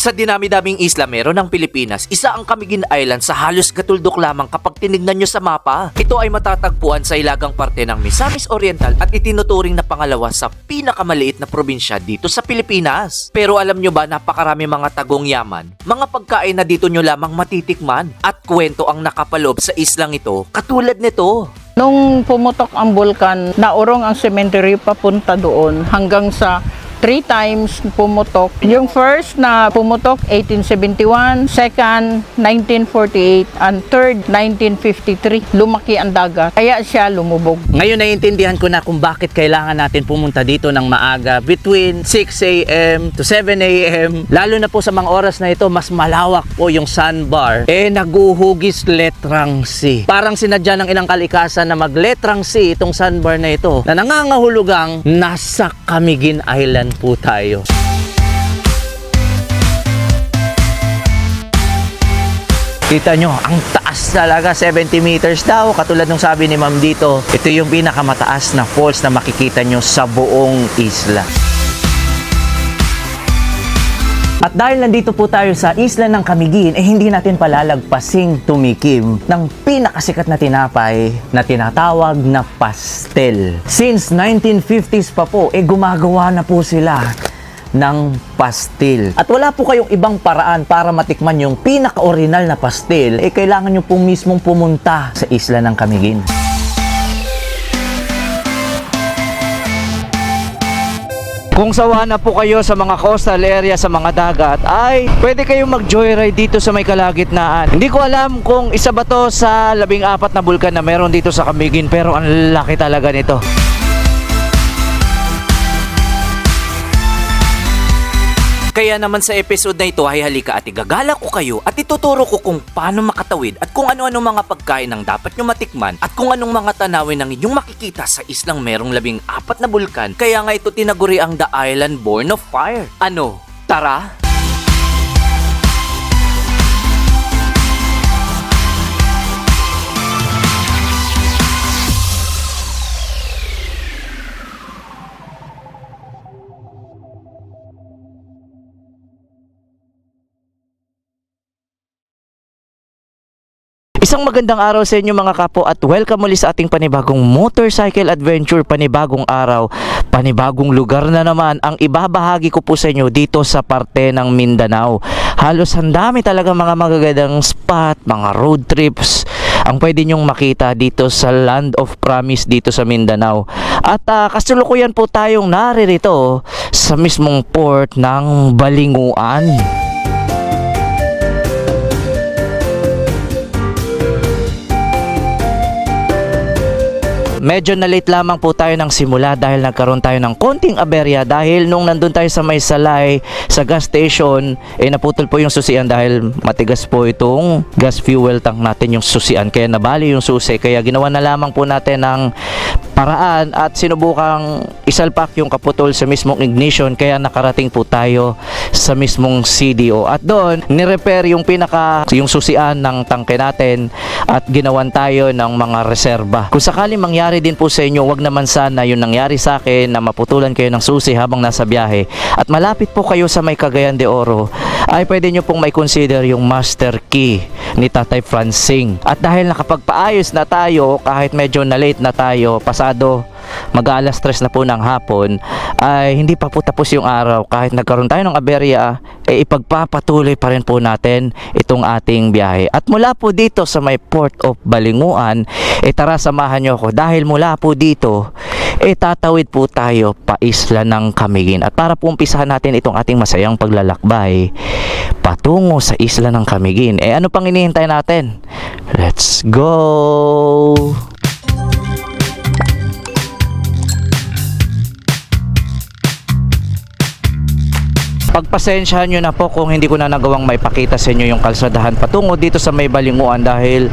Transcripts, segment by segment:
Sa dinami-daming isla meron ng Pilipinas, isa ang Camiguin Island sa halos katuldok lamang kapag tinignan nyo sa mapa. Ito ay matatagpuan sa ilagang parte ng Misamis Oriental at itinuturing na pangalawa sa pinakamaliit na probinsya dito sa Pilipinas. Pero alam nyo ba, napakarami mga tagong yaman, mga pagkain na dito nyo lamang matitikman at kwento ang nakapaloob sa islang ito katulad nito. Nung pumutok ang bulkan, naurong ang cemetery papunta doon hanggang sa 3 times pumutok. Yung first na pumutok, 1871, second, 1948, and third, 1953. Lumaki ang dagat, kaya siya lumubog. Ngayon naiintindihan ko na kung bakit kailangan natin pumunta dito ng maaga between 6 a.m. to 7 a.m. Lalo na po sa mga oras na ito, mas malawak po yung sandbar. Naguhugis letrang C. Parang sinadya ng ilang kalikasan na magletrang C itong sandbar na ito na nangangahulugang nasa Camiguin Island po tayo. Kita nyo, ang taas talaga, 70 meters daw. Katulad nung sabi ni ma'am dito, ito yung pinakamataas na falls na makikita nyo sa buong isla. At dahil nandito po tayo sa isla ng Camiguin, hindi natin palalagpasing tumikim ng pinakasikat na tinapay na tinatawag na pastel. Since 1950s pa po, gumagawa na po sila ng pastil. At wala po kayong ibang paraan para matikman yung pinaka-original na pastil, kailangan nyo po mismong pumunta sa isla ng Camiguin. Kung sawa na po kayo sa mga coastal area, sa mga dagat, ay pwede kayong mag-joyride dito sa may kalagitnaan. Hindi ko alam kung isa ba to sa 14 na bulkan na meron dito sa Camiguin, pero ang laki talaga nito. Kaya naman sa episode na ito ay halika at igagala ko kayo at ituturo ko kung paano makatawid at kung ano-ano mga pagkain ang dapat nyo matikman at kung anong mga tanawin ang inyong makikita sa islang merong 14 na bulkan. Kaya nga ito tinaguri ang The Island Born of Fire. Ano? Tara! Isang magandang araw sa inyo mga kapo at welcome muli sa ating panibagong motorcycle adventure, panibagong araw, panibagong lugar na naman ang ibabahagi ko po sa inyo dito sa parte ng Mindanao. Halos ang dami talaga mga magagandang spot, mga road trips ang pwede nyong makita dito sa Land of Promise dito sa Mindanao. At kasalukuyan po tayong naririto sa mismong port ng Balinguan. Medyo na late lamang po tayo ng simula dahil nagkaroon tayo ng konting aberya dahil nung nandun tayo sa may Salay sa gas station, naputol po yung susian dahil matigas po itong gas fuel tank natin yung susian, kaya nabali yung susi, kaya ginawa na lamang po natin ng paraan at sinubukang isalpak yung kaputol sa mismong ignition, kaya nakarating po tayo sa mismong CDO at doon ni-repair yung yung susian ng tangke natin at ginawan tayo ng mga reserba. Kung sakali mangyari din po sa inyo, wag naman sana yung nangyari sa akin na maputulan kayo ng susi habang nasa biyahe at malapit po kayo sa may Cagayan de Oro, ay pwede nyo pong may consider yung master key ni Tatay Francing. At dahil nakapagpaayos na tayo, kahit medyo na late na tayo, pasado mag-alas 3 na po ng hapon, ay hindi pa po tapos yung araw. Kahit nagkaroon tayo ng aberya, ipagpapatuloy pa rin po natin itong ating biyahe. At mula po dito sa may Port of Balinguan, tara samahan nyo ako dahil mula po dito tatawid po tayo pa isla ng Camiguin. At para po umpisahan natin itong ating masayang paglalakbay patungo sa isla ng Camiguin, ano pang hinihintay natin? Let's go! Pagpasensyahan nyo na po kung hindi ko na nagawang maipakita sa inyo yung kalsadahan patungo dito sa may Balinguan dahil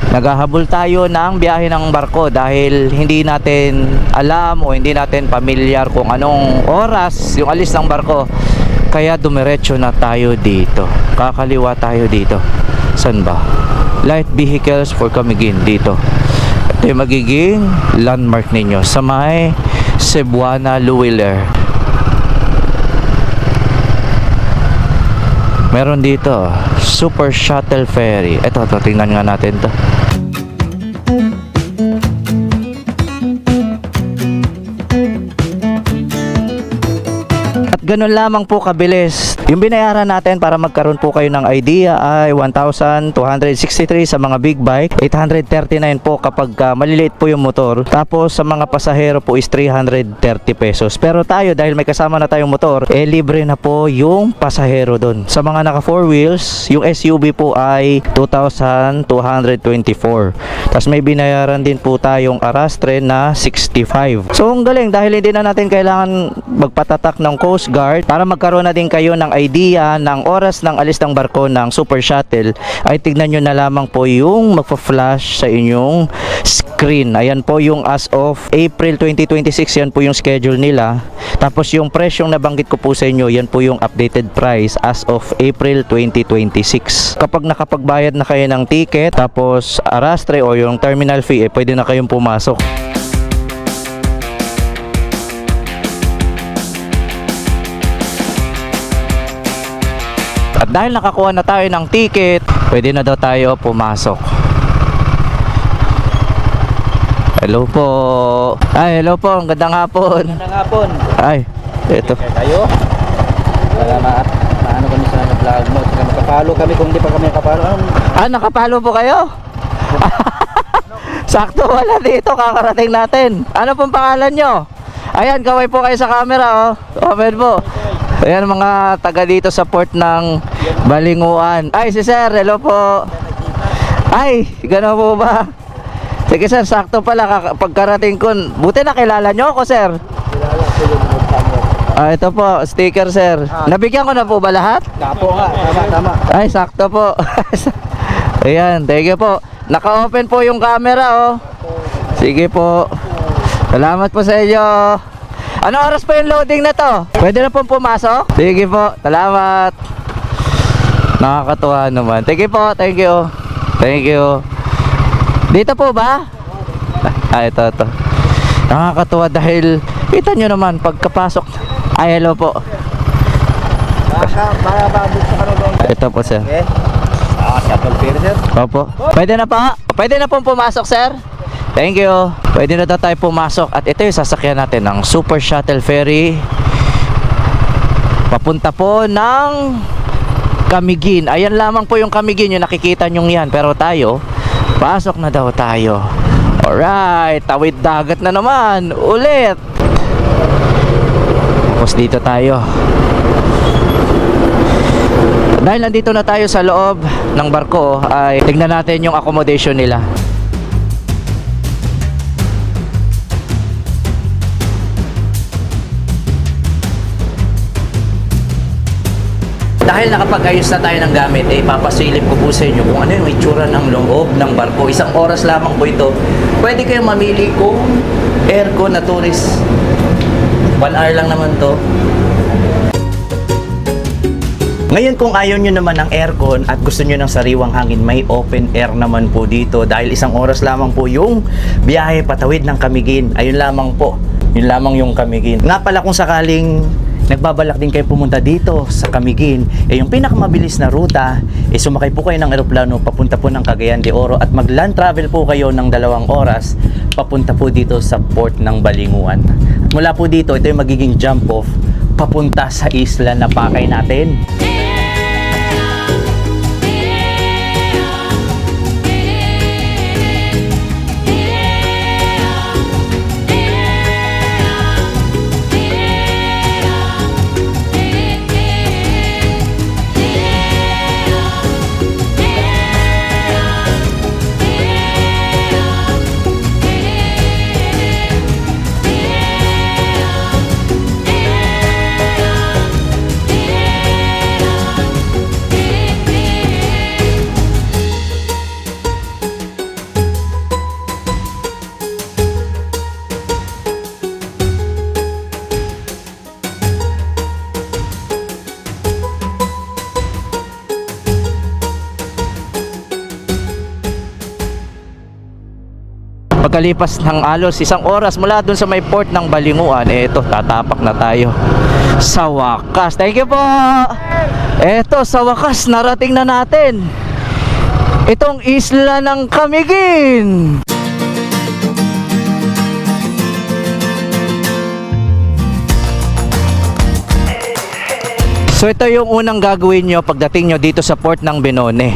naghahabol tayo ng biyahe ng barko dahil hindi natin alam o hindi natin pamilyar kung anong oras yung alis ng barko, kaya dumiretso na tayo dito, kakaliwa tayo dito. San ba? Light vehicles for Camiguin dito. Ito yung magiging landmark ninyo sa may Cebuana Luwiller. Meron dito, Super Shuttle Ferry. Ito, tingnan nga natin to. At ganun lamang po kabilis. Yung binayaran natin para magkaroon po kayo ng idea ay 1,263 sa mga big bike, 839 po kapag maliliit po yung motor. Tapos sa mga pasahero po is 330 pesos. Pero tayo dahil may kasama na tayong motor, libre na po yung pasahero doon. Sa mga naka 4 wheels, yung SUV po ay 2,224. Tapos may binayaran din po tayong arastre na 65. So ang galing dahil hindi na natin kailangan magpatatak ng Coast Guard para magkaroon na din kayo ng idea ng oras ng alis ng barko ng Super Shuttle, ay tignan nyo na lamang po yung magpa-flash sa inyong screen. Ayan po yung as of April 2026, yan po yung schedule nila. Tapos yung presyong nabanggit ko po sa inyo, yan po yung updated price as of April 2026. Kapag nakapagbayad na kayo ng ticket, tapos arastre o yung terminal fee, pwede na kayong pumasok. At dahil nakakuha na tayo ng ticket, pwede na daw tayo pumasok. Hello po. Ay, hello po. Ang gandang hapon. Magandang hapon. Ay, ito. Tayo. Para maano kami sa vlog mo. Saka makapalo kami kung hindi pa kami nakapalo. Nakapalo po kayo? Sakto, wala dito. Kakarating natin. Ano pong pangalan nyo? Ayan, kaway po kayo sa camera, oh. Open po. Ayan, mga taga dito sa port ng Balinguan. Ay, si sir, hello po. Ay, gano'n po ba? Sige sir, sakto pala pagkarating ko. Buti nakilala nyo ako, sir. Ito po, sticker, sir. Nabigyan ko na po ba lahat? Napo nga, tama. Ay, sakto po. Ayan, thank you po. Naka-open po yung camera, oh. Sige po. Salamat po sa inyo. Ano oras po yung loading na to? Pwede na pong pumasok? Sige po, salamat. Nakakatuwa naman. Thank you po, thank you. Thank you. Dito po ba? Ito. Nakakatuwa dahil kita nyo naman pagkapasok. Ay, hello po. Ito po, sir. Shuttle ferry, sir. Opo. Pwede na po? Pwede na pong pumasok, sir? Thank you. Pwede na daw tayo pumasok. At ito yung sasakyan natin ng Super Shuttle Ferry. Papunta po ng Camiguin. Ayan lamang po yung Camiguin. Yung nakikita nyo yan. Pero tayo, pasok na daw tayo. Alright. Tawid dagat na naman. Ulit. Tapos dito tayo. Dahil nandito na tayo sa loob ng barko, ay tignan natin yung accommodation nila. Dahil nakapag-ayos na tayo ng gamit, papasilip ko po sa inyo kung ano yung itsura ng loob ng barko. Isang oras lamang po ito. Pwede kayong mamili kung aircon na tourist. 1 hour lang naman to. Ngayon kung ayaw nyo naman ng aircon at gusto nyo ng sariwang hangin, may open air naman po dito. Dahil isang oras lamang po yung biyahe patawid ng Camiguin. Ayun lamang po. Yun lamang yung Camiguin. Nga pala kung sakaling nagbabalak din kayo pumunta dito sa Camiguin, yung pinakamabilis na ruta, sumakay po kayo ng eroplano papunta po ng Cagayan de Oro at mag-land travel po kayo ng 2 oras papunta po dito sa port ng Balinguan. At mula po dito, ito yung magiging jump off papunta sa isla na pakay natin. Pagkalipas ng alos 1 oras mula dun sa may port ng Balinguan, eto, tatapak na tayo sa wakas. Thank you po. Eto, sa wakas narating na natin itong isla ng Camiguin. So ito yung unang gagawin nyo pagdating nyo dito sa port ng Benone.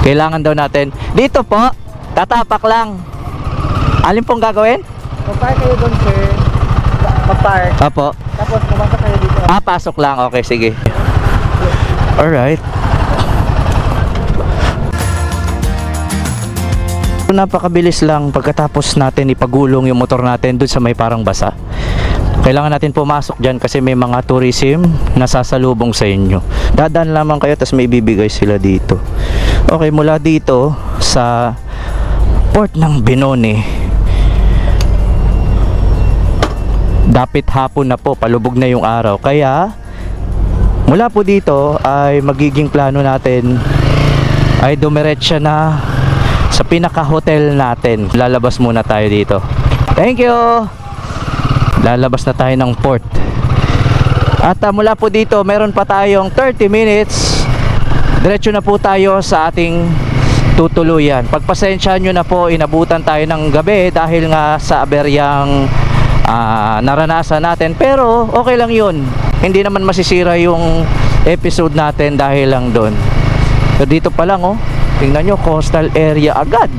Kailangan daw natin dito po, tatapak lang. Alin pong gagawin? Mag-park kayo doon, sir. Mag-park. Opo. Tapos pumasok kayo dito. Pasok lang. Okay, sige. Alright. Napakabilis lang pagkatapos natin ipagulong yung motor natin dun sa may parang basa. Kailangan natin pumasok dyan kasi may mga tourism na sasalubong sa inyo. Dadaan lamang kayo tapos may bibigay sila dito. Okay, mula dito sa port ng Benone, dapit hapon na po, palubog na yung araw. Kaya mula po dito ay magiging plano natin ay dumiretsa na sa pinaka-hotel natin. Lalabas muna tayo dito. Thank you! Lalabas na tayo ng port. At mula po dito, meron pa tayong 30 minutes. Diretso na po tayo sa ating tutuluyan. Pagpasensyahan nyo na po, inabutan tayo ng gabi dahil nga sa aberyang naranasan natin. Pero okay lang yun. Hindi naman masisira yung episode natin dahil lang doon. So dito pa lang, oh, tingnan nyo, coastal area agad.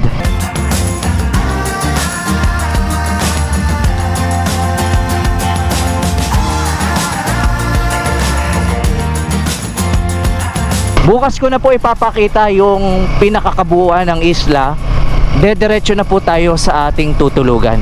Bukas ko na po ipapakita yung pinakakabuuan ng isla. Dediretso na po tayo sa ating tutulugan.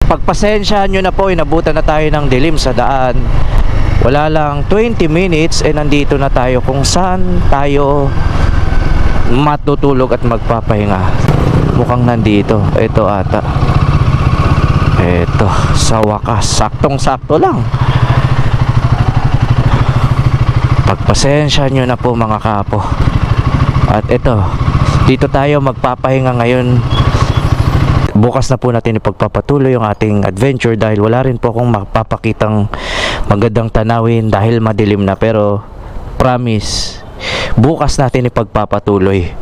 Pagpasensyahan nyo na po, inabutan na tayo ng dilim sa daan. Wala lang 20 minutes nandito na tayo kung saan tayo matutulog at magpapahinga. Mukhang nandito. Ito ata. Ito, sa wakas, saktong-sakto lang. Pagpasensya nyo na po mga kapo. At ito, dito tayo magpapahinga ngayon. Bukas na po natin ipagpapatuloy yung ating adventure dahil wala rin po akong mapapakitang magandang tanawin dahil madilim na, pero promise, bukas natin ipagpapatuloy.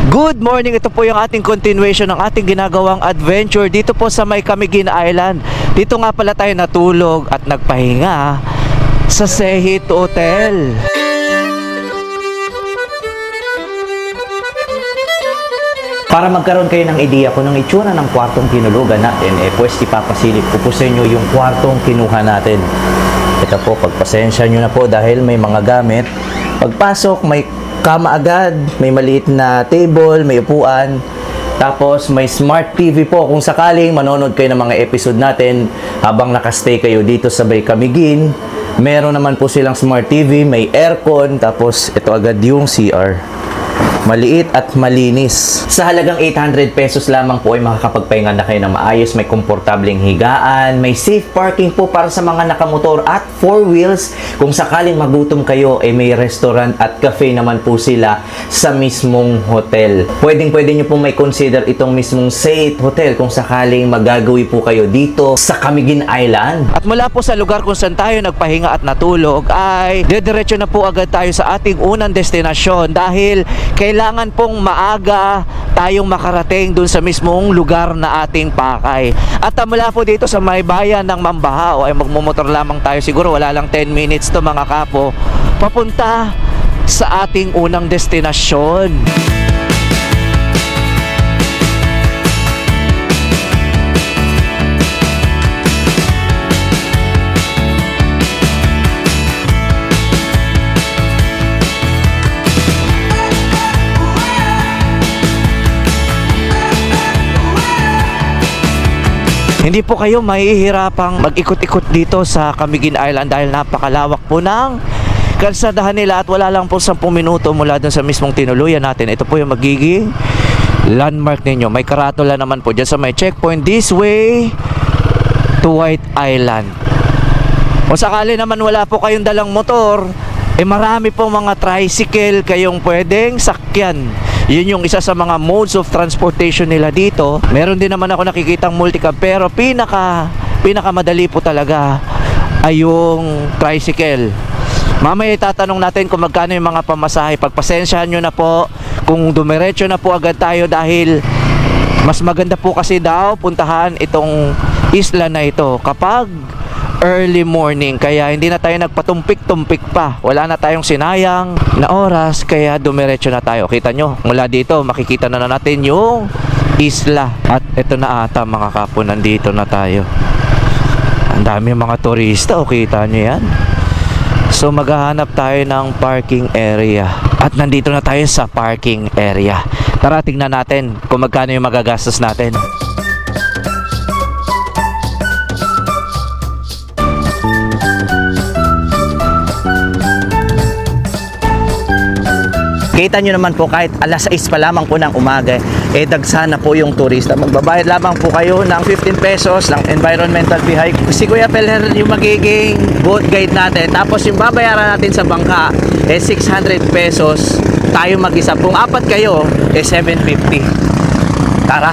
Good morning! Ito po yung ating continuation ng ating ginagawang adventure dito po sa may Camiguin Island. Dito nga pala tayo natulog at nagpahinga sa Sehit Hotel. Para magkaroon kayo ng ideya kung ng itsura ng kwartong tinulugan natin, pues ipapasilip ko po sa inyo yung kwartong kinuha natin. Ito po, pagpasensya nyo na po dahil may mga gamit. Pagpasok, may kama agad, may maliit na table, may upuan. Tapos may smart TV po kung sakaling manonood kayo ng mga episode natin habang nakastay kayo dito sa Bay Camiguin. Meron naman po silang smart TV, may aircon, tapos ito agad yung CR. Maliit at malinis. Sa halagang 800 pesos lamang po ay makakapagpahinga na kayo ng maayos. May komportableng higaan, may safe parking po para sa mga nakamotor at 4 wheels. Kung sakaling magutom kayo, may restaurant at cafe naman po sila sa mismong hotel. Pwede nyo po may consider itong mismong Sehit Hotel kung sakaling magagawi po kayo dito sa Camiguin Island. At mula po sa lugar kung saan tayo nagpahinga at natulog ay dediretso na po agad tayo sa ating unang destinasyon dahil kailangan pong maaga tayong makarating dun sa mismong lugar na ating pakay. At mula po dito sa may bayan ng Mambahaw ay magmumotor lamang tayo, siguro wala lang 10 minutes to mga kapo, papunta sa ating unang destinasyon. Hindi po kayo mahihirapang mag-ikot-ikot dito sa Camiguin Island dahil napakalawak po ng kalsadahan nila at wala lang po 10 minuto mula dun sa mismong tinuluyan natin. Ito po yung magiging landmark ninyo. May karatula naman po dyan sa may checkpoint. This way to White Island. O sakali naman wala po kayong dalang motor, marami po mga tricycle kayong pwedeng sakyan. Yun yung isa sa mga modes of transportation nila dito. Meron din naman ako nakikitang multicab, pero pinakamadali po talaga ay yung tricycle. Mamaya itatanong natin kung magkano yung mga pamasahe. Pagpasensyahan nyo na po kung dumiretso na po agad tayo, dahil mas maganda po kasi daw puntahan itong isla na ito kapag early morning, kaya hindi na tayo nagpatumpik-tumpik pa. Wala na tayong sinayang na oras, kaya dumiretso na tayo. Kita nyo, mula dito makikita na natin yung isla. At ito na ata mga kapo, nandito na tayo. Ang dami mga turista, o kita nyo yan. So maghahanap tayo ng parking area. At nandito na tayo sa parking area. Tara, tingnan natin kung magkano yung magagastos natin. Kita nyo naman po, kahit alas 6 pa lamang po ng umaga, dagsana po yung turista. Magbabayad lamang po kayo ng 15 pesos ng environmental fee hike. Si Kuya Pelher yung magiging boat guide natin. Tapos yung babayaran natin sa bangka, 600 pesos. Tayo mag-isa. Kung apat kayo, 750. Tara!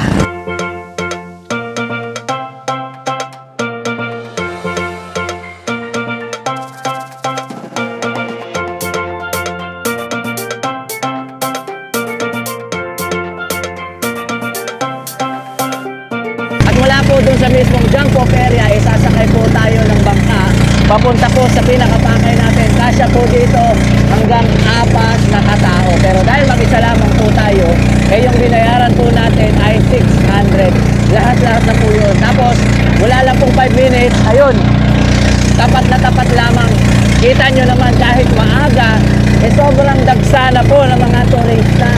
Mula po dun sa mismong jump off area, sasakay po tayo ng bangka papunta po sa pinakapakay natin. Kasya po dito hanggang 4 na katao, pero dahil mag-isa lamang po tayo, yung binayaran po natin ay 600. Lahat-lahat na po yun. Tapos wala lang pong 5 minutes, ayun, tapat na tapat lamang. Kita nyo naman, kahit maaga, sobrang dagsana po ng mga turista.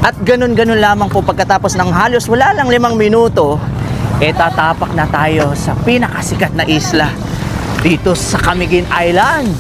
At ganun-ganun lamang po, pagkatapos ng halos wala lang 5 minuto, tatapak na tayo sa pinakasikat na isla dito sa Camiguin Island.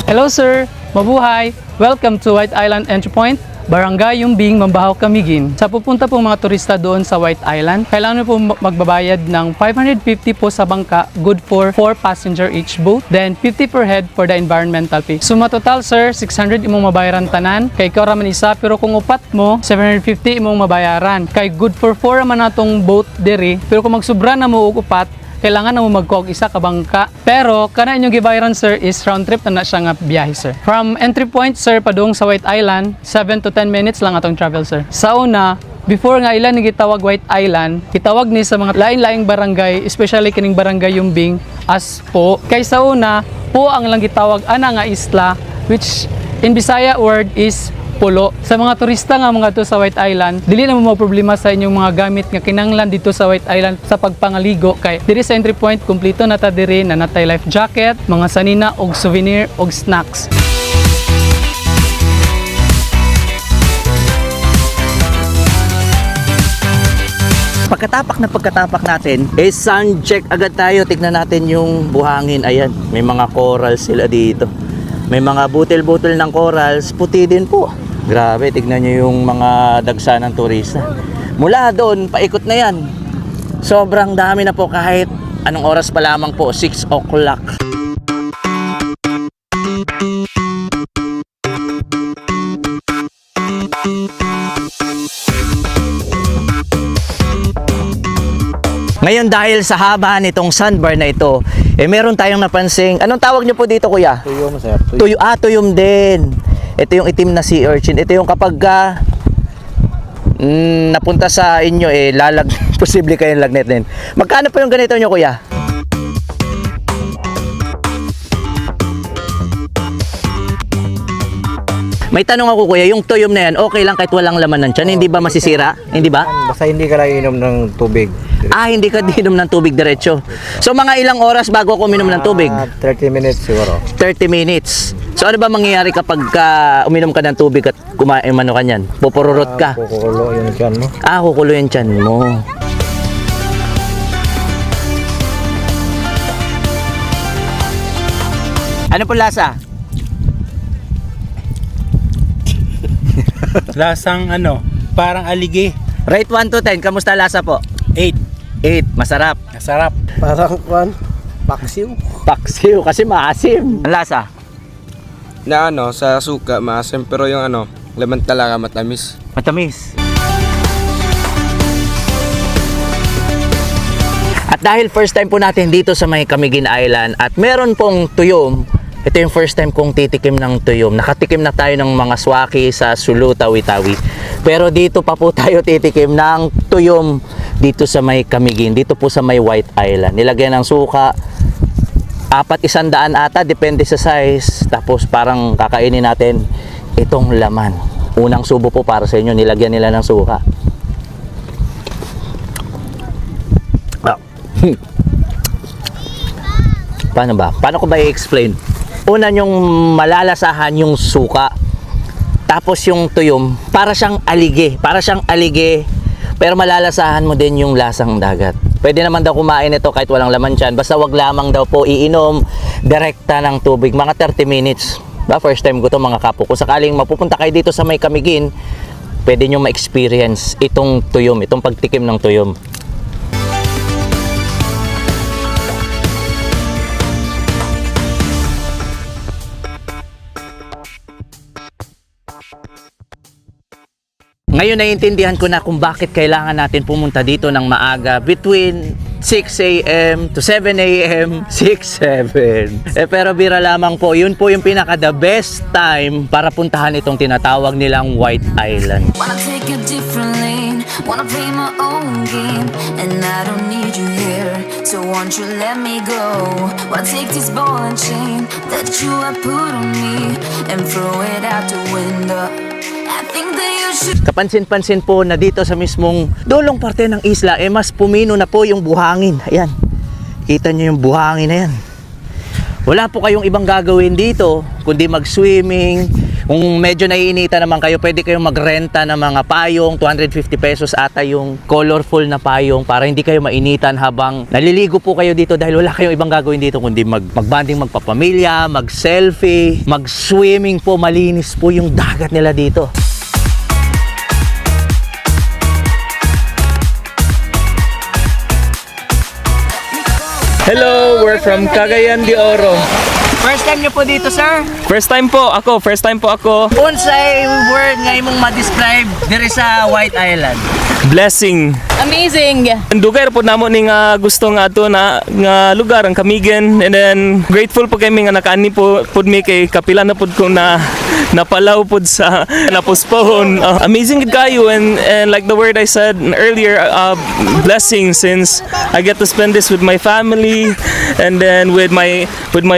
Hello sir, mabuhay! Welcome to White Island Entry Point, Barangay Yumbing, Mambahaw, Camiguin. Sa pupunta pong mga turista doon sa White Island, kailangan nyo po magbabayad ng 550 po sa bangka, good for 4 passenger each boat, then 50 per head for the environmental fee. Suma total sir, 600 imong mabayaran tanan, kay ikaw raman isa, pero kung upat mo, 750 imong mabayaran. Kay good for 4 raman natong boat diri, pero kung magsubra na mo og upat, kailangan na mo magkuha og isa ka bangka. Pero kana inyong gibayaran sir is round trip na siya nga biyahe sir. From entry point sir padung sa White Island, 7 to 10 minutes lang atong travel sir. Sa una, before nga ilan ni gitawag White Island, kitawag ni sa mga lain-laing barangay, especially kining barangay Yumbing as po. Kay sa una, po ang lang gitawag ana nga isla, which in Bisaya word is pulo. Sa mga turista nga mga to sa White Island, dili na mo problema sa inyong mga gamit nga kinanglan dito sa White Island sa pagpangaligo, kay diri sa entry point kumpleto na ta diri na natay life jacket, mga sanina og souvenir og snacks. Pagkatapak natin, sun check agad tayo. Tignan natin yung buhangin. Ayan, may mga corals sila dito. May mga butil-butil ng corals, puti din po. Grabe, tignan nyo yung mga dagsanang turista. Mula doon, paikot na yan. Sobrang dami na po, kahit anong oras pa lamang po, 6 o'clock. Ngayon, dahil sa haba nitong sandbar na ito, meron tayong napansing, anong tawag nyo po dito kuya? Tuyom, sir. Tuyom din. Ito yung itim na sea urchin. Ito yung kapag napunta sa inyo, posible kayong lagnet din. Magkano po yung ganito nyo kuya? May tanong ako kuya, yung tuyom na yan, okay lang kahit walang laman ng tiyan? Hindi ba masisira? Hindi ba? Basta hindi ka lang inom ng tubig. Ah, hindi ka inom ng tubig diretso. So mga ilang oras bago ako uminom ng tubig? 30 minutes siguro. 30 minutes. So ano ba mangyayari kapag uminom ka ng tubig at kumain ka niyan? Pupururot ka? Kukulo yung tiyan mo. Ah, kukulo yung tiyan mo. Ano po lasa? Lasang ano, parang aligi. Rate 1 to 10, kamusta lasa po? 8. 8, masarap. Masarap. Parang kwan, paksiw. Paksiw kasi maasim. Ang lasa? Na ano, sa suka, maasim, pero yung ano, laman talaga matamis. Matamis. At dahil first time po natin dito sa may Camiguin Island at meron pong tuyom, ito yung first time kong titikim ng tuyom. Nakatikim na tayo ng mga swaki sa Sulu, Tawi-Tawi. Pero dito pa po tayo titikim ng tuyom dito sa may Camiguin, dito po sa may White Island. Nilagyan ng suka, 400 ata, depende sa size. Tapos parang kakainin natin itong laman. Unang subo po para sa inyo, nilagyan nila ng suka. Paano ba? Paano ko ba i-explain? Una yung malalasahan yung suka. Tapos yung tuyom, para siyang alige. Pero malalasahan mo din yung lasang dagat. Pwede naman daw kumain ito kahit walang laman tiyan. Basta wag lamang daw po iinom direkta ng tubig. Mga 30 minutes. First time ko to mga kapo. Kung sakaling mapupunta kayo dito sa may Camiguin, pwede nyo ma-experience itong tuyom, itong pagtikim ng tuyom. Ngayon naiintindihan ko na kung bakit kailangan natin pumunta dito ng maaga between 6 a.m. to 7 a.m. 6-7. Pero bira lamang po, yun po yung pinaka the best time para puntahan itong tinatawag nilang White Island. Wanna take a different lane, wanna play my own game, and I don't need you here, so won't you let me go? Wanna take this ball and chain that you have put on me and throw it out the window. I think that you should. Kapansin-pansin po na dito sa mismong dulong parte ng isla, mas pumino na po yung buhangin. Ayan, kita nyo yung buhangin na yan. Wala po kayong ibang gagawin dito kundi mag-swimming. Kung medyo naiinitan naman kayo, pwede kayong magrenta ng mga payong. 250 pesos ata yung colorful na payong para hindi kayo mainitan habang naliligo po kayo dito dahil wala kayong ibang gagawin dito kundi magbanding, magpapamilya, mag-selfie, mag-swimming po. Malinis po yung dagat nila dito. Hello, we're from Cagayan de Oro. First time nyo po dito, sir? First time po ako. Unsay word nga imong ma-describe diri sa White Island? Blessing. Amazing! Dugay po namo ni nga gusto nga ato na nga lugar ang Camiguin, and then grateful po kami nga nakaani po pud mi kay kapila na pud ko na napalaw pud sa na-postpone. Amazing gid kayo, and like the word I said earlier, blessing since I get to spend this with my family and then with my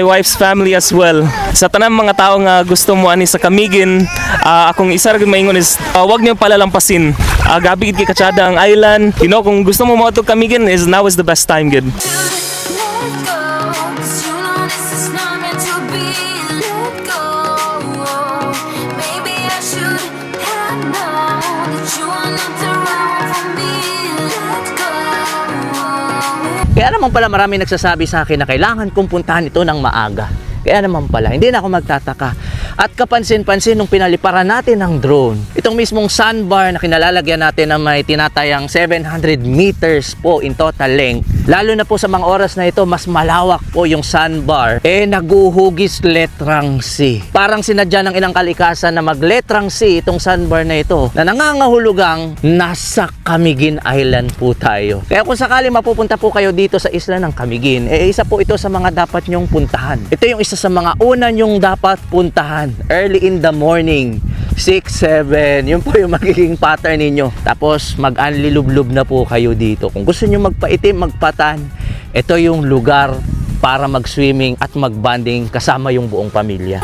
wife's family as well. Sa tanang mga tao nga gusto mo ani sa Camiguin, akong isa ra gyud maingon is wag niyo palalampasin. Gabi gid kay katsada ang island. You know, kung gusto mo mo to Camiguin, now is the best time gid. Let go, 'cause you know this is not meant to be. Let go. Maybe I should have known that you are not the wrong for me. Let go. Kaya naman pala marami nagsasabi sa akin na kailangan kong puntahan ito ng maaga. Kaya naman pala, hindi na ako magtataka. At kapansin-pansin nung pinaliparan natin ng drone, itong mismong sandbar na kinalalagyan natin na may tinatayang 700 meters po in total length. Lalo na po sa mga oras na ito, mas malawak po yung sandbar. Naguhugis letrang C. Parang sinadya ng ilang kalikasan na magletrang C itong sandbar na ito na nangangahulugang nasa Camiguin Island po tayo. Kaya kung sakali mapupunta po kayo dito sa isla ng Camiguin, isa po ito sa mga dapat nyong puntahan. Ito yung isa sa mga una nyong dapat puntahan early in the morning, 6-7, yun po yung magiging pattern ninyo. Tapos mag-anlilublob na po kayo dito. Kung gusto nyo magpaitim, magpatan, ito yung lugar para mag-swimming at mag-bonding kasama yung buong pamilya.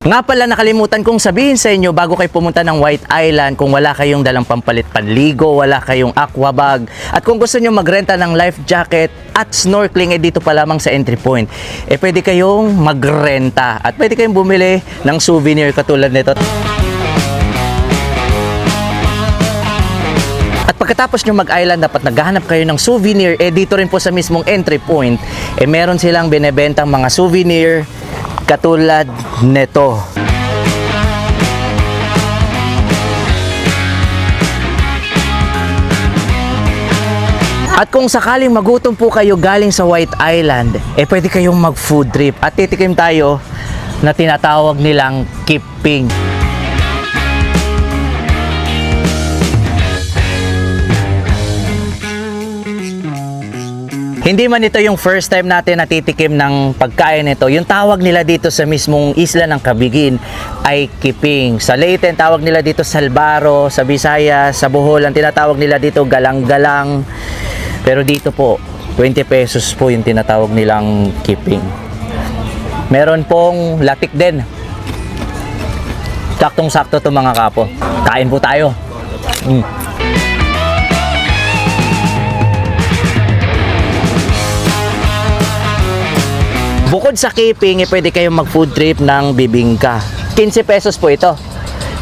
Nga pala, nakalimutan kong sabihin sa inyo bago kayo pumunta ng White Island, kung wala kayong dalang pampalit panligo, wala kayong aqua bag, at kung gusto nyo magrenta ng life jacket at snorkeling, dito pa lamang sa entry point. Pwede kayong magrenta at pwede kayong bumili ng souvenir katulad nito. At pagkatapos nyo mag-island, dapat naghahanap kayo ng souvenir. Dito rin po sa mismong entry point, meron silang binebentang mga souvenir katulad nito. At kung sakaling magutom po kayo galing sa White Island, pwede kayong mag-food trip at titikim tayo na tinatawag nilang kiping. Hindi man ito yung first time natin natitikim ng pagkain nito. Yung tawag nila dito sa mismong isla ng Camiguin ay kiping. Sa Leyte, tawag nila dito salbaro. Sa Visayas, sa Bohol, ang tinatawag nila dito galang-galang. Pero dito po, 20 pesos po yung tinatawag nilang kiping. Meron pong latik din. Saktong-sakto to mga kapo. Kain po tayo. Bukod sa keeping, pwede kayong mag-food trip ng bibingka. 15 pesos po ito.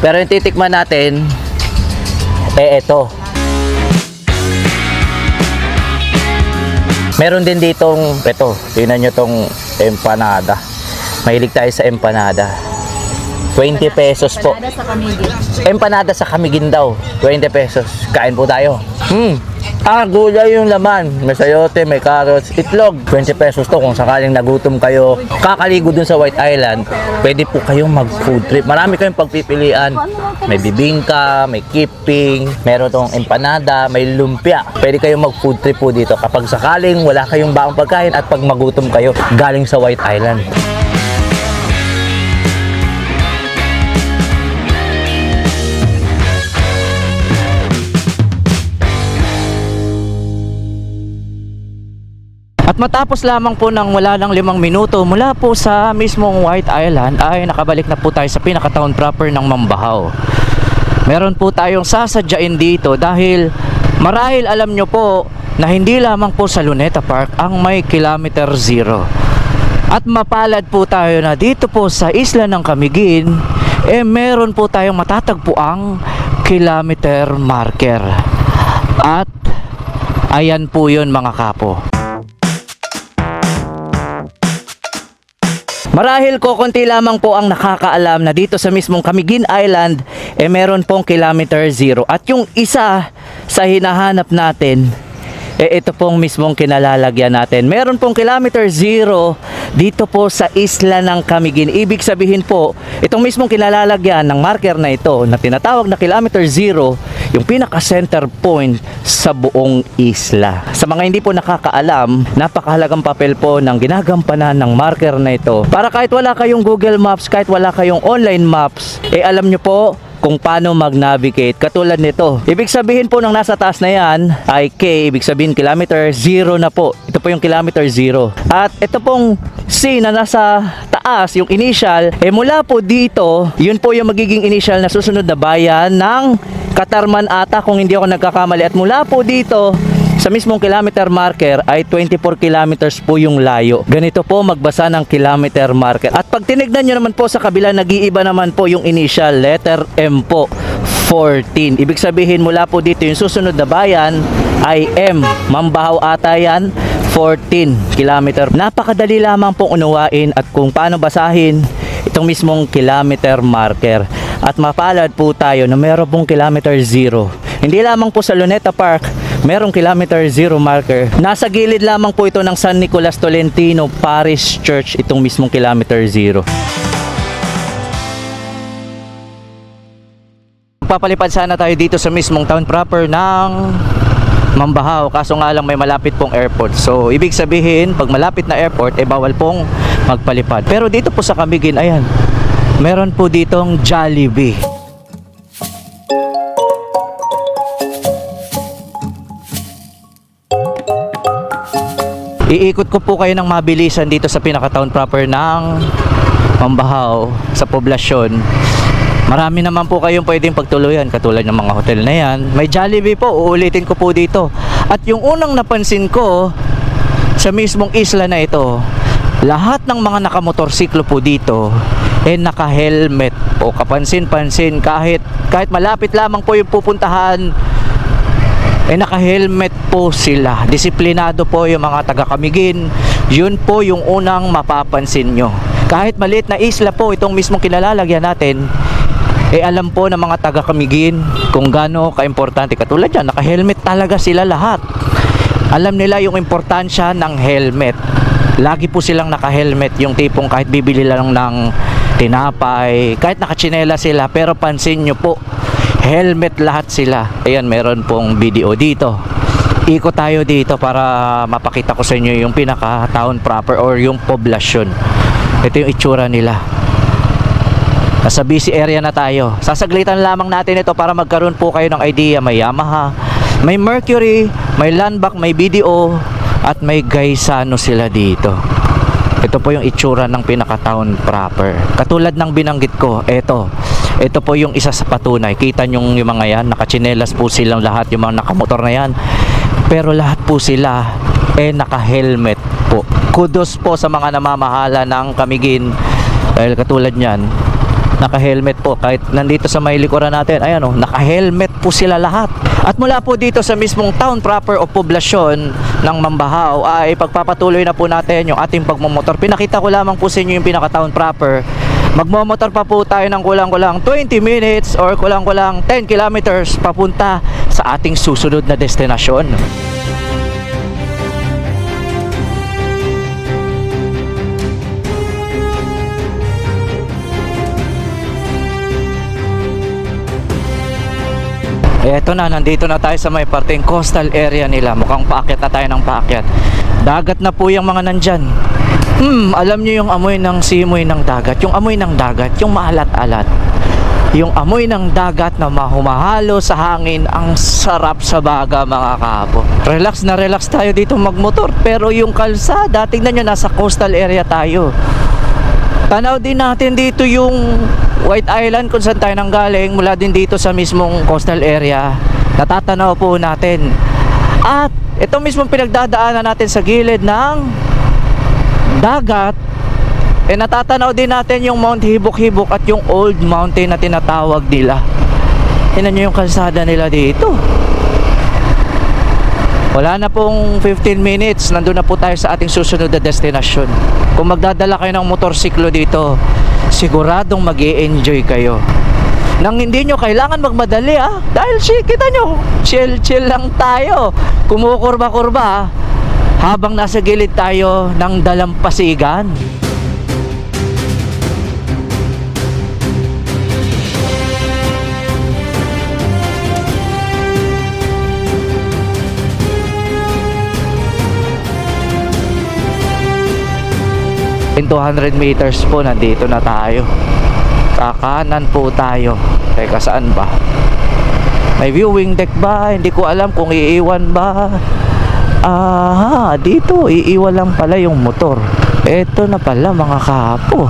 Pero yung titikman natin, ito. Meron din ditong, ito, tingnan nyo tong empanada. Mahilig tayo sa empanada. 20 pesos po. Empanada sa Camiguin. Empanada sa Camiguin daw. 20 pesos. Kain po tayo. Gulay yung laman. May sayote, may carrots, itlog. 20 pesos to kung sakaling nagutom kayo. Kakaligo dun sa White Island, pwede po kayong mag-food trip. Marami kayong pagpipilian. May bibingka, may kiping, meron tong empanada, may lumpia. Pwede kayong mag-food trip po dito kapag sakaling wala kayong baong pagkain at pag magutom kayo galing sa White Island. At matapos lamang po ng wala ng 5 minuto mula po sa mismong White Island ay nakabalik na po tayo sa pinaka-town proper ng Mambahaw. Meron po tayong sasadyain dito dahil marahil alam nyo po na hindi lamang po sa Luneta Park ang may kilometer zero. At mapalad po tayo na dito po sa isla ng Camiguin meron po tayong matatagpuang kilometer marker. At ayan po yun mga kapo. Marahil konti lamang po ang nakakaalam na dito sa mismong Camiguin Island meron pong kilometer zero. At yung isa sa hinahanap natin ito pong mismong kinalalagyan natin. Meron pong kilometer zero dito po sa isla ng Camiguin. Ibig sabihin po, itong mismong kinalalagyan ng marker na ito na tinatawag na kilometer zero, yung pinaka-center point sa buong isla. Sa mga hindi po nakakaalam, napakahalagang papel po ng ginagampanan ng marker na ito. Para kahit wala kayong Google Maps, kahit wala kayong online maps, alam nyo po kung paano mag-navigate. Katulad nito. Ibig sabihin po ng nasa taas na yan ay K, ibig sabihin kilometer zero na po. Ito po yung kilometer zero. At ito pong C na nasa taas, yung initial, mula po dito, yun po yung magiging initial na susunod na bayan ng Katarman ata kung hindi ako nagkakamali. At mula po dito sa mismong kilometer marker ay 24 kilometers po yung layo. Ganito po magbasa ng kilometer marker. At pag tinignan nyo naman po sa kabila, nag-iiba naman po yung initial, letter M po, 14. Ibig sabihin mula po dito yung susunod na bayan ay M. Mambahaw ata yan, 14 kilometer. Napakadali lamang pong unawain at kung paano basahin itong mismong kilometer marker. At mapalad po tayo na meron pong kilometer zero. Hindi lamang po sa Luneta Park, merong kilometer zero marker. Nasa gilid lamang po ito ng San Nicolas Tolentino Parish Church, itong mismong kilometer zero. Papalipad sana tayo dito sa mismong town proper ng Mambahaw, kaso nga lang may malapit pong airport. So ibig sabihin, pag malapit na airport, bawal pong magpalipad. Pero dito po sa Camiguin, ayan, meron po ditong Jollibee. Iikot ko po kayo ng mabilisan dito sa pinaka-town proper ng mambahaw sa poblasyon, marami naman po kayong pwedeng pagtuluyan katulad ng mga hotel na yan. May Jollibee po, uulitin ko po dito. At yung unang napansin ko sa mismong isla na ito, lahat ng mga nakamotorsiklo po dito naka-helmet po. Kapansin-pansin, kahit malapit lamang po yung pupuntahan, naka-helmet po sila. Disiplinado po yung mga taga-Camiguin. Yun po yung unang mapapansin nyo. Kahit maliit na isla po itong mismong kinalalagyan natin, alam po ng mga taga-Camiguin kung gaano ka-importante. Katulad yan, naka-helmet talaga sila lahat. Alam nila yung importansya ng helmet. Lagi po silang naka-helmet, yung tipong kahit bibili lang ng tinapay, kahit nakachinela sila, pero pansin nyo po, helmet lahat sila. Ayan, meron pong video dito. Ikot tayo dito para mapakita ko sa inyo yung pinaka-town proper or yung poblasyon. Ito yung itsura nila. Nasa busy area na tayo. Sasaglitan lamang natin ito para magkaroon po kayo ng idea. May Yamaha, may Mercury, may Landback, may BDO, at may Gaisano sila dito. Ito po yung itsura ng pinaka-town proper. Katulad ng binanggit ko, ito po yung isa sa patunay. Kita nyo yung mga yan, nakachinelas po silang lahat, yung mga nakamotor na yan. Pero lahat po sila naka-helmet po. Kudos po sa mga namamahala ng Camiguin. Dahil katulad nyan, naka-helmet po. Kahit nandito sa may likuran natin, ayan o, naka-helmet po sila lahat. At mula po dito sa mismong town proper o poblasyon ng Mambahaw ay pagpapatuloy na po natin yung ating pagmumotor. Pinakita ko lamang po sa inyo yung pinaka-town proper. Magmumotor pa po tayo ng kulang-kulang 20 minutes or kulang-kulang 10 kilometers papunta sa ating susunod na destinasyon. Eto na, nandito na tayo sa may parteng coastal area nila. Mukhang paakyat na tayo ng paakyat. Dagat na po yung mga nandyan. Alam nyo yung amoy ng simoy ng dagat. Yung amoy ng dagat, yung maalat-alat. Yung amoy ng dagat na mahumahalo sa hangin. Ang sarap sa baga, mga kapo. Relax na relax tayo dito magmotor. Pero yung kalsada, tingnan nyo, nasa coastal area tayo. Tanaw din natin dito yung White Island kung saan tayo nanggaling. Mula din dito sa mismong coastal area, natatanaw po natin. At ito mismong pinagdadaanan natin sa gilid ng dagat, natatanaw din natin yung Mount Hibok-Hibok at yung Old Mountain na tinatawag nila. Tingnan nyo yung kalsada nila dito. Wala na pong 15 minutes, nandun na po tayo sa ating susunod na destinasyon. Kung magdadala kayo ng motorsiklo dito, siguradong mag-i-enjoy kayo. Nang hindi nyo kailangan magmadali dahil kita nyo, chill lang tayo. Kumukurba-kurba habang nasa gilid tayo ng dalampasigan. In 200 meters po, nandito na tayo. Kakanan po tayo. Teka, saan ba? May viewing deck ba? Hindi ko alam kung iiwan ba. Dito iiwan lang pala yung motor. Eto na pala, mga kapo.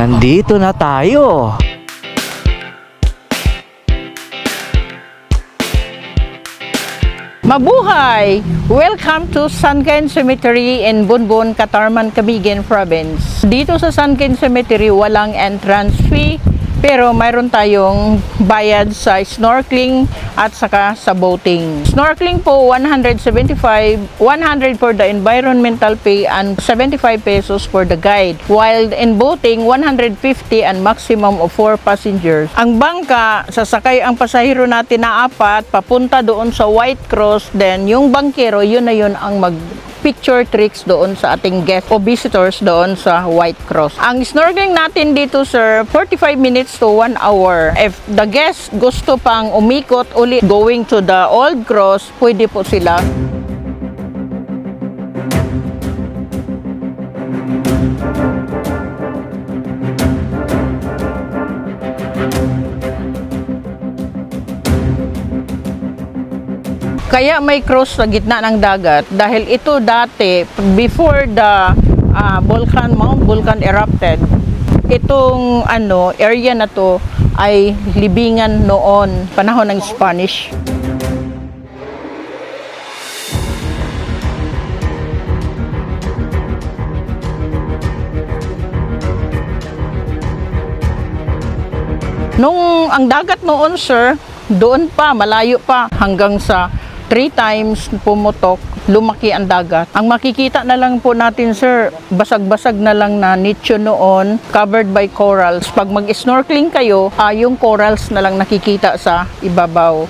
Nandito na tayo. Mabuhay! Welcome to Sunken Cemetery in Bunbun, Catarman, Camiguin Province. Dito sa Sunken Cemetery, walang entrance fee, pero mayroon tayong bayad sa snorkeling at saka sa boating. Snorkeling po, 175, 100 for the environmental pay and 75 pesos for the guide. While in boating, 150 and maximum of 4 passengers. Ang bangka, sasakay ang pasahero natin na 4, papunta doon sa White Cross. Then yung bangkero, yun na yun ang picture tricks doon sa ating guests o visitors doon sa White Cross. Ang snorkeling natin dito, sir, 45 minutes to 1 hour. If the guest gusto pang umikot ulit going to the Old Cross, pwede po sila. Kaya may cross sa gitna ng dagat dahil ito dati before the Mount Vulcan erupted. Itong area na to ay libingan noon, panahon ng Spanish. Ang dagat noon, sir, doon pa, malayo pa, hanggang sa 3 times pumutok, lumaki ang dagat. Ang makikita na lang po natin, sir, basag-basag na lang na nicho noon, covered by corals. Pag mag-snorkeling kayo, yung corals na lang nakikita sa ibabaw.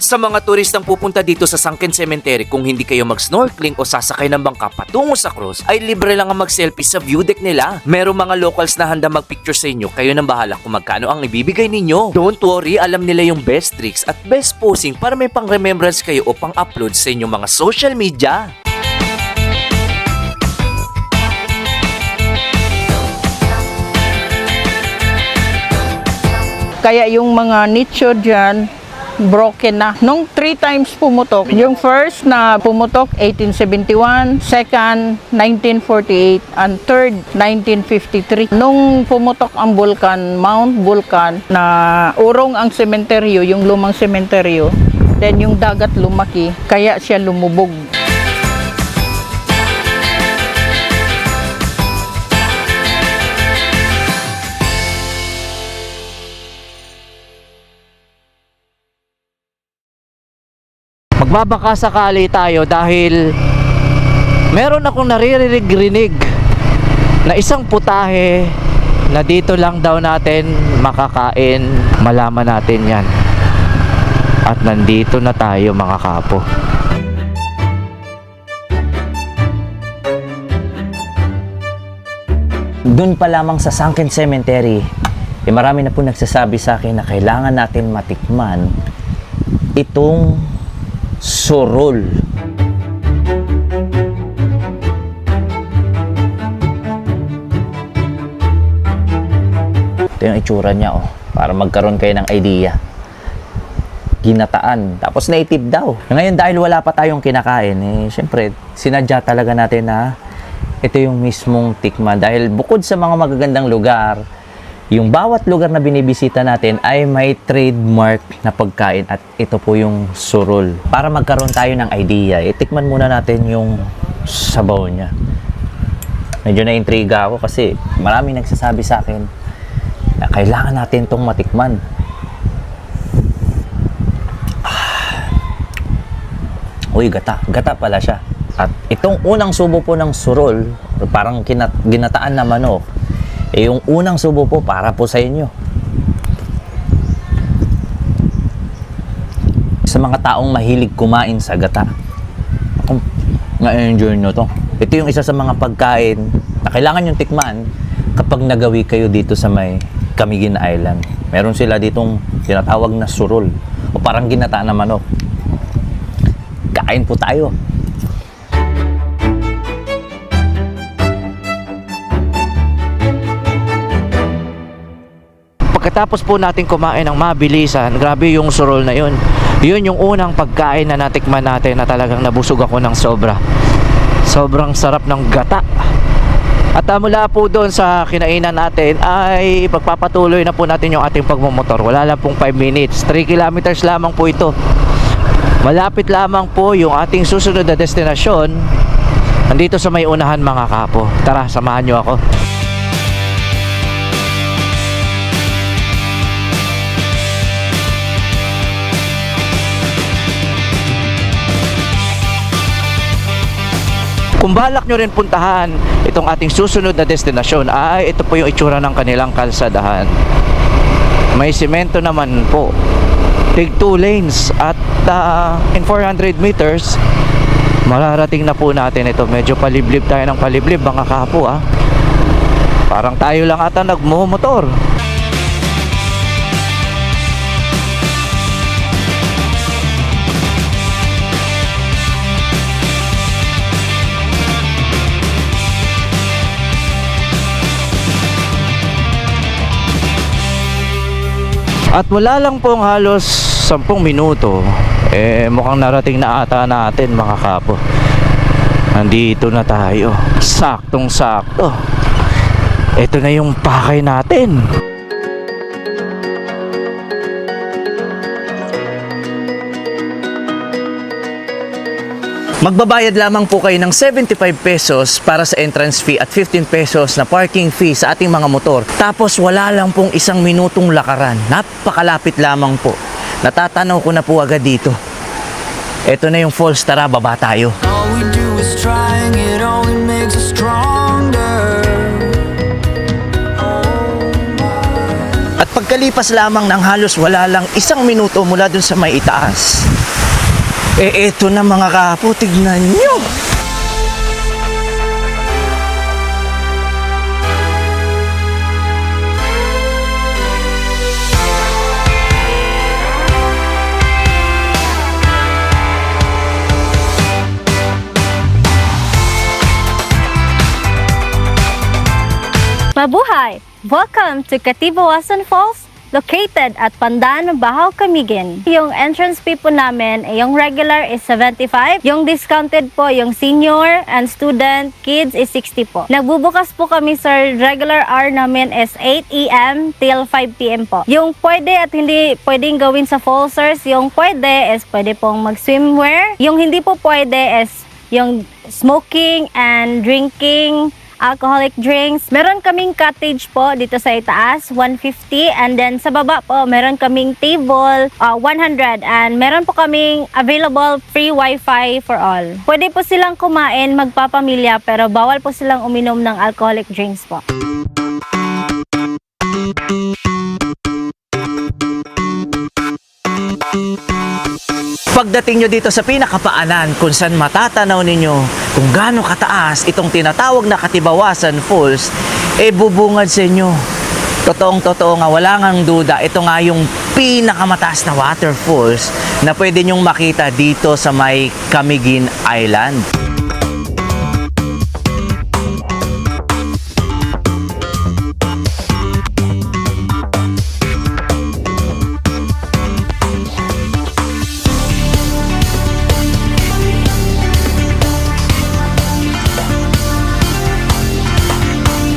Sa mga turistang pupunta dito sa Sunken Cemetery, kung hindi kayo mag-snorkeling o sasakay ng bangka patungo sa cruise, ay libre lang ang mag-selfie sa view deck nila. Merong mga locals na handa mag-picture sa inyo, kayo nang bahala kung magkano ang ibibigay ninyo. Don't worry, alam nila yung best tricks at best posing para may pang-remembrance kayo o pang-upload sa inyong mga social media. Kaya yung mga nicho dyan, broken na. Nung 3 times pumutok, yung first na pumutok 1871, second 1948, and third 1953. Nung pumutok ang vulkan, Mount Vulcan, na urong ang sementeryo, yung lumang sementeryo, then yung dagat lumaki, kaya siya lumubog. Magbabaka sakali tayo dahil meron akong naririnig na isang putahe na dito lang daw natin makakain. Malaman natin yan. At nandito na tayo, mga kapo. Doon pa lamang sa Sunken Cemetery, marami na po nagsasabi sa akin na kailangan natin matikman itong surol. Ito yung itsura niya, para magkaroon kayo ng idea. Ginataan, tapos native daw. Ngayon, dahil wala pa tayong kinakain, syempre sinadya talaga natin na ito yung mismong tikman. Dahil bukod sa mga magagandang lugar, yung bawat lugar na binibisita natin ay may trademark na pagkain, at ito po yung surol. Para magkaroon tayo ng idea, itikman muna natin yung sabaw niya. Medyo na-intriga ako kasi maraming nagsasabi sa akin na kailangan natin itong matikman. Uy, gata. Gata pala siya. At itong unang subo po ng surol, parang ginataan na manok, yung unang subo po para po sa inyo. Sa mga taong mahilig kumain sa gata, na-enjoy nyo to. Ito yung isa sa mga pagkain na kailangan yung tikman kapag nagawi kayo dito sa may Camiguin Island. Meron sila ditong tinatawag na surol o parang ginataan na manok. Kain po tayo. Pagkatapos po natin kumain ng mabilisan, grabe yung surol na yun. Yun yung unang pagkain na natikman natin na talagang nabusog ako ng sobra. Sobrang sarap ng gata. At mula po doon sa kinainan natin ay pagpapatuloy na po natin yung ating pagmumotor. Wala lang pong 5 minutes. 3 kilometers lamang po ito. Malapit lamang po yung ating susunod na destinasyon. Nandito sa may unahan, mga kapo. Tara, samahan nyo ako. Kung balak nyo rin puntahan itong ating susunod na destinasyon, ay ito po yung itsura ng kanilang kalsadahan. May simento naman po. Tig 2 lanes at in 400 meters mararating na po natin ito. Medyo paliblib tayo ng paliblib, mga kapo. Parang tayo lang ata nagmumotor. At wala lang pong halos 10 minuto, mukhang narating na ata natin mga kapo. Nandito na tayo. Saktong sakto. Ito na yung pakay natin. Magbabayad lamang po kayo ng 75 pesos para sa entrance fee at 15 pesos na parking fee sa ating mga motor. Tapos wala lang pong 1 minutong lakaran. Napakalapit lamang po. Natatanaw ko na po agad dito. Ito na yung falls, tara baba tayo. All we do is trying, it only makes us stronger. At pagkalipas lamang ng halos wala lang 1 minuto mula dun sa may itaas, eto na mga kapo, tignan nyo. Mabuhay! Welcome to Katibawasan Falls, located at Pandan, Bahaw, Camiguin. Yung entrance fee po namin, yung regular is 75. Yung discounted po, yung senior and student, kids is 60 po. Nagbubukas po kami, sir, regular hour namin is 8 a.m. till 5 p.m. po. Yung pwede at hindi pwedeng gawin sa falls, sirs, yung pwede is pwede pong mag-swimwear. Yung hindi po pwede is yung smoking and drinking, alcoholic drinks. Meron kaming cottage po dito sa itaas, 150, and then sa baba po meron kaming table, 100, and meron po kaming available free wifi for all. Pwede po silang kumain, magpapamilya, pero bawal po silang uminom ng alcoholic drinks po. Pagdating nyo dito sa pinakapaanan kung saan matatanaw ninyo kung gaano kataas itong tinatawag na Katibawasan Falls, bubungad sa inyo. Totoong-totoo nga, wala ngang duda, ito nga yung pinakamataas na waterfalls na pwede nyong makita dito sa may Camiguin Island.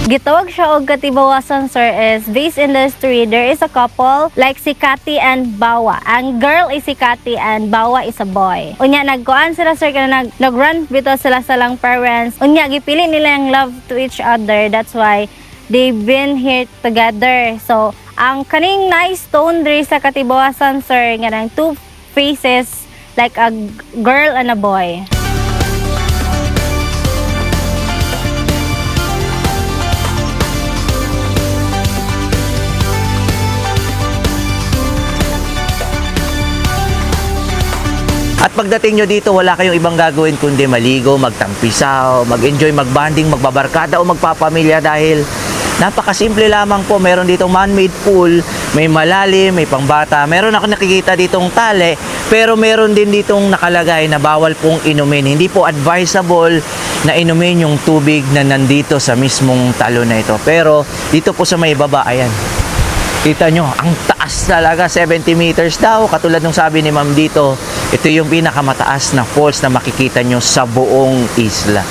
Gitawag siya og Katibawasan, sir, is based in the history. There is a couple like si Kati and Bawa. Ang girl is si Kati and Bawa is a boy. Unya nagkuan sila, sir, kana nag-run bito sila sa lang parents. Unya gipili nila yung love to each other. That's why they've been here together. So ang kaning nice stone diri sa Katibawasan, sir, nga nang 2 faces like a girl and a boy. At pagdating nyo dito, wala kayong ibang gagawin kundi maligo, magtampisaw, mag-enjoy, mag-banding, magbabarkada o magpapamilya dahil napakasimple lamang po. Meron ditong man-made pool, may malalim, may pangbata. Meron ako nakikita ditong tali, pero meron din ditong nakalagay na bawal pong inumin. Hindi po advisable na inumin yung tubig na nandito sa mismong talo na ito. Pero dito po sa may baba, ayan. Kita nyo, ang taas talaga, 70 meters daw. Katulad ng sabi ni ma'am dito, ito yung pinakamataas na falls na makikita nyo sa buong isla.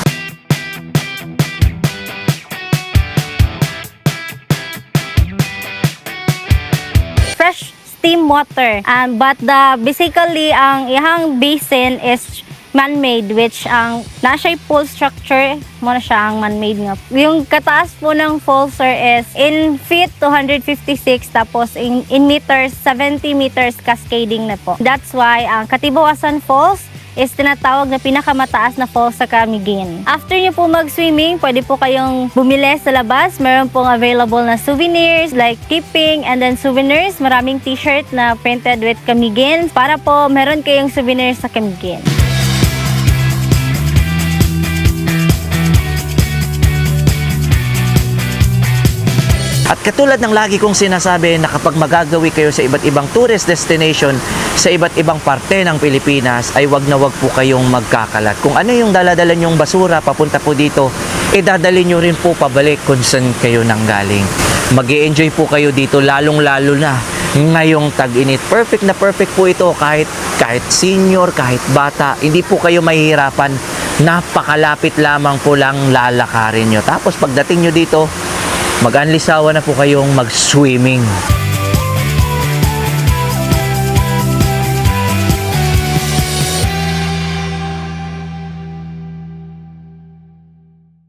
Fresh steam water. But basically, ang ihang basin is man-made, which ang nasa pool structure mo na siya ang man-made nga. Yung kataas po ng falls, sir, is in feet 256, tapos in meters 70 meters cascading na po. That's why ang Katibawasan Falls is tinatawag na pinakamataas na falls sa Camiguin. After nyo po mag-swimming, pwede po kayong bumili sa labas. Meron pong available na souvenirs like keeping and then souvenirs. Maraming t-shirt na printed with Camiguin para po meron kayong souvenirs sa Camiguin. At katulad ng lagi kong sinasabi na kapag magagawi kayo sa iba't ibang tourist destination sa iba't ibang parte ng Pilipinas, ay wag na wag po kayong magkakalat. Kung ano yung daladala nyong basura papunta po dito, dadali nyo rin po pabalik kung saan kayo nanggaling. Mag-i-enjoy po kayo dito, lalong-lalo na ngayong tag-init. Perfect na perfect po ito kahit senior, kahit bata. Hindi po kayo mahihirapan. Napakalapit lamang po lang lalakarin nyo. Tapos pagdating nyo dito, mag-anlisawa na po kayong mag-swimming.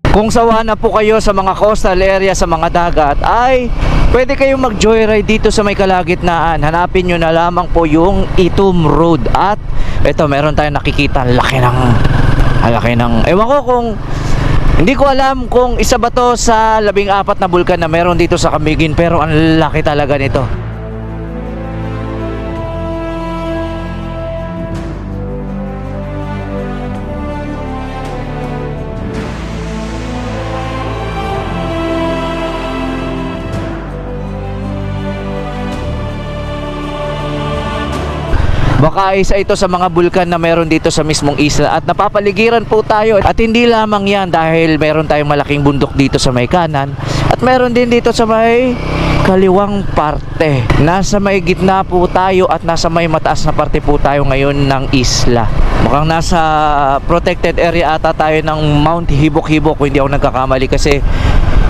Kung sawa na po kayo sa mga coastal area, sa mga dagat, ay pwede kayong mag-joyride dito sa may kalagitnaan. Hanapin nyo na lamang po yung Itum Road. At ito, meron tayong nakikita. Laki ng ewan ko kung, hindi ko alam kung isa ba to sa 14 na bulkan na meron dito sa Camiguin, pero ang laki talaga nito. Baka isa ito sa mga bulkan na meron dito sa mismong isla at napapaligiran po tayo. At hindi lamang yan dahil meron tayong malaking bundok dito sa may kanan at meron din dito sa may kaliwang parte. Nasa may gitna po tayo at nasa may mataas na parte po tayo ngayon ng isla. Mukhang nasa protected area ata tayo ng Mount Hibok-Hibok kung hindi ako nagkakamali, kasi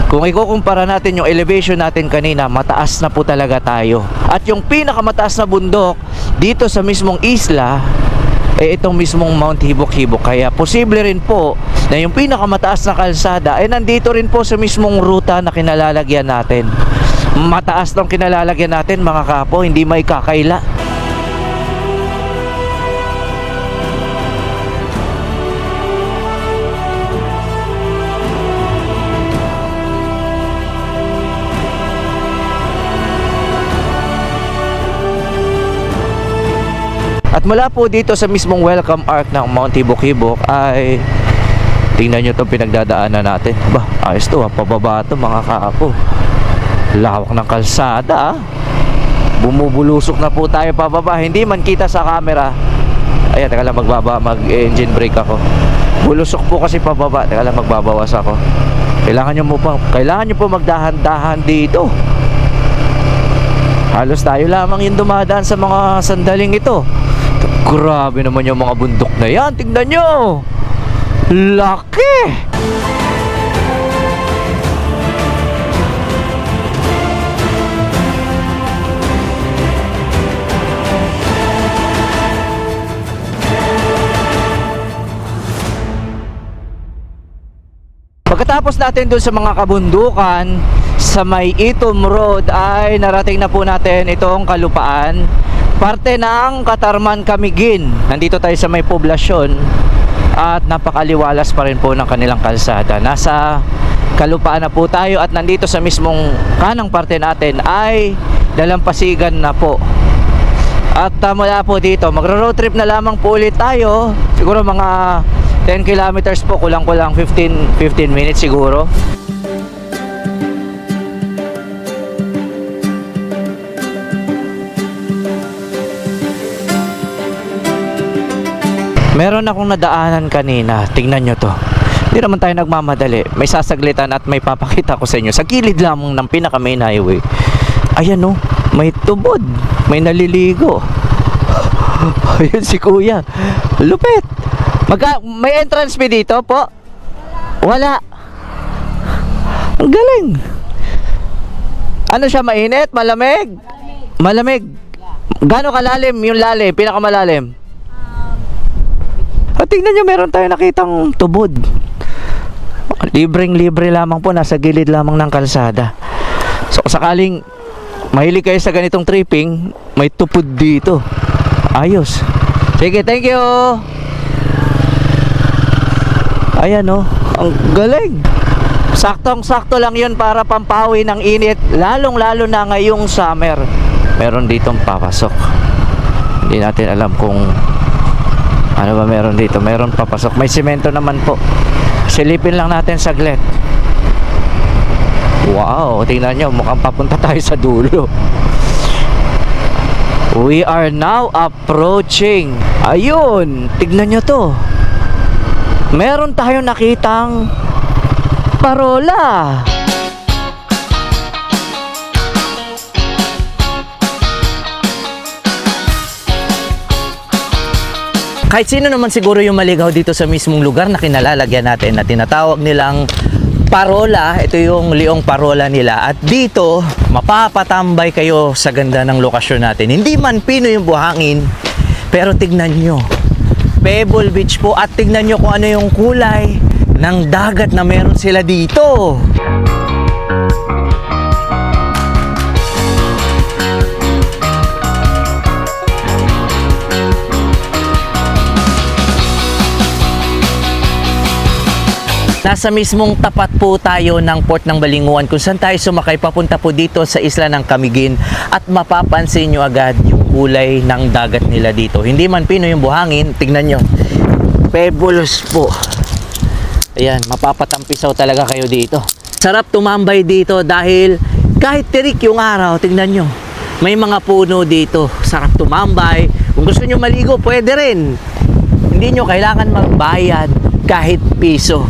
kung ikukumpara natin yung elevation natin kanina, mataas na po talaga tayo. At yung pinakamataas na bundok dito sa mismong isla, itong mismong Mount Hibok-Hibok. Kaya posible rin po na yung pinakamataas na kalsada ay nandito rin po sa mismong ruta na kinalalagyan natin. Mataas tong kinalalagyan natin mga kapo, hindi may kakaila. At mula po dito sa mismong welcome arc ng Mount Hibok-Hibok ay tingnan nyo itong pinagdadaanan natin. Ba, ayos to ha, pababa to mga kaapo. Lawak ng kalsada ha. Bumubulusok na po tayo pababa. Hindi man kita sa camera. Ayan, teka lang, mag-engine brake ako. Bulusok po kasi pababa. Teka lang, magbabawas ako. Kailangan nyo po magdahan-dahan dito. Halos tayo lamang yung dumadaan sa mga sandaling ito. Grabe naman yung mga bundok na yan. Tingnan nyo. Laki. Pagkatapos natin dun sa mga kabundukan sa may Itum Road ay narating na po natin itong kalupaan, parte ng Katarman Camiguin. Nandito tayo sa may poblasyon at napakaliwalas pa rin po ng kanilang kalsada. Nasa kalupaan na po tayo at nandito sa mismong kanang parte natin ay dalampasigan na po. At mula po dito magro-road trip na lamang po ulit tayo. Siguro mga 10 kilometers po, kulang-kulang 15 minutes siguro. Meron akong nadaanan kanina. Tingnan nyo to. Hindi naman tayo nagmamadali. May sasaglitan at may papakita ko sa inyo. Sa gilid lamang ng pinaka main highway. Ayan o. May tubod. May naliligo. Ayun si kuya. Lupit. May entrance fee dito po? Wala. Ang galing. Ano siya, mainit? Malamig? Malamig. Gano'ng kalalim yung lalim? Pinakamalalim? At tingnan nyo, meron tayo nakitang tubod. Libreng-libre lamang po, nasa gilid lamang ng kalsada. So sakaling mahilig kayo sa ganitong tripping, may tupod dito. Ayos. Sige, thank you. Ayan o, ang galing. Saktong-sakto lang yun para pampawi ng init, lalong-lalo na ngayong summer. Meron ditong papasok. Hindi natin alam kung ano ba meron dito. Meron papasok. May semento naman po. Silipin lang natin saglit. Wow, tingnan nyo, mukhang papunta tayo sa dulo. We are now approaching. Ayun, tignan nyo to. Meron tayong nakitang parola. Kahit sino naman siguro yung maligaw dito sa mismong lugar na kinalalagyan natin na tinatawag nilang parola. Ito yung Leong Parola nila. At dito, mapapatambay kayo sa ganda ng lokasyon natin. Hindi man pino yung buhangin, pero tignan nyo. Pebble Beach po at tignan nyo kung ano yung kulay ng dagat na meron sila dito. Nasa mismong tapat po tayo ng Port ng Balinguan kung saan tayo sumakay papunta po dito sa isla ng Camiguin at mapapansin nyo agad yung kulay ng dagat nila dito. Hindi man pino yung buhangin, tignan nyo. Pebbles po. Ayan, mapapatampisaw talaga kayo dito. Sarap tumambay dito dahil kahit tirik yung araw, tignan nyo. May mga puno dito. Sarap tumambay. Kung gusto nyo maligo, pwede rin. Hindi nyo kailangan magbayad kahit piso.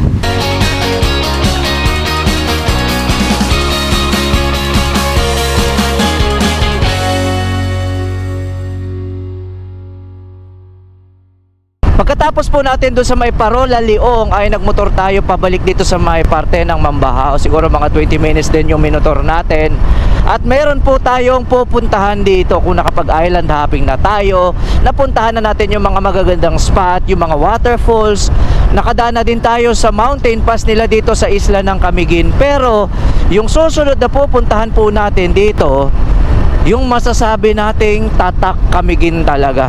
Pagkatapos po natin doon sa may Parola, Leong, ay nagmotor tayo pabalik dito sa may parte ng Mambaha. Siguro mga 20 minutes din yung minotor natin. At meron po tayong pupuntahan dito kung nakapag-island hopping na tayo. Napuntahan na natin yung mga magagandang spot, yung mga waterfalls. Nakadaan na din tayo sa mountain pass nila dito sa isla ng Camiguin. Pero yung susunod na pupuntahan po natin dito, yung masasabi nating tatak Camiguin talaga.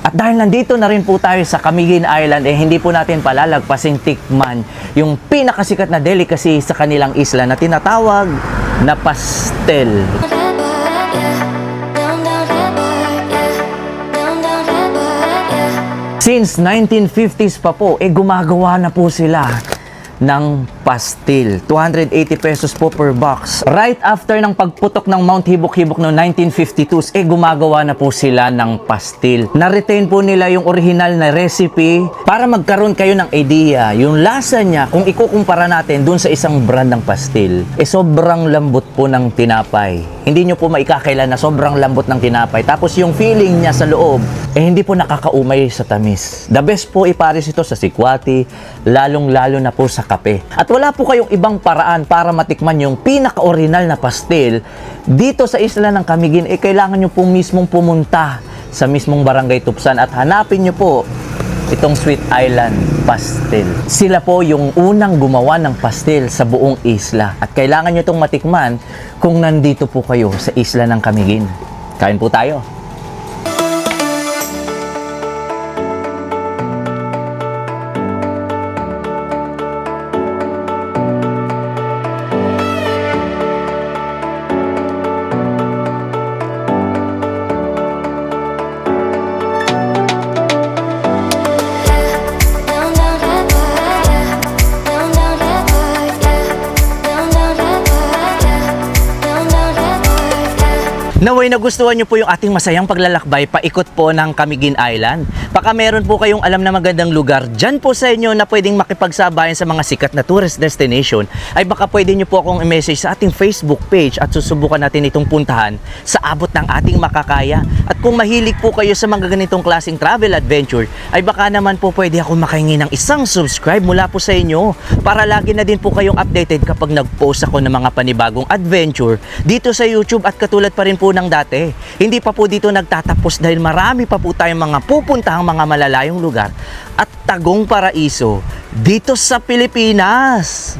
At dahil nandito na rin po tayo sa Camiguin Island, hindi po natin palalagpasing tikman yung pinakasikat na delicacy sa kanilang isla na tinatawag na pastel. Since 1950s pa po, gumagawa na po sila ng pastil. 280 pesos po per box. Right after ng pagputok ng Mount Hibok-Hibok noong 1952, gumagawa na po sila ng pastil. Na-retain po nila yung original na recipe para magkaroon kayo ng idea. Yung lasa niya, kung ikukumpara natin dun sa isang brand ng pastil, sobrang lambot po ng tinapay. Hindi nyo po maikakaila na sobrang lambot ng tinapay. Tapos yung feeling niya sa loob, hindi po nakakaumay sa tamis. The best po ipares ito sa sikwati, lalong-lalo na po sa kape. At wala po kayong ibang paraan para matikman yung pinaka-original na pastil dito sa isla ng Camiguin, kailangan nyo po mismong pumunta sa mismong Barangay Tupsan at hanapin nyo po itong Sweet Island Pastil. Sila po yung unang gumawa ng pastil sa buong isla at kailangan nyo itong matikman kung nandito po kayo sa isla ng Camiguin. Kain po tayo! Naway nagustuhan nyo po yung ating masayang paglalakbay paikot po ng Camiguin Island. Baka meron po kayong alam na magandang lugar dyan po sa inyo na pwedeng makipagsabayan sa mga sikat na tourist destination, ay baka pwede nyo po akong i-message sa ating Facebook page at susubukan natin itong puntahan sa abot ng ating makakaya. At kung mahilig po kayo sa mga ganitong klaseng travel adventure, ay baka naman po pwede ako makahingi ng isang subscribe mula po sa inyo para lagi na din po kayong updated kapag nag-post ako ng mga panibagong adventure dito sa YouTube. At katulad pa rin po ng dati, hindi pa po dito nagtatapos dahil marami pa po tayong mga pupuntahang mga malalayong lugar at tagong paraiso dito sa Pilipinas.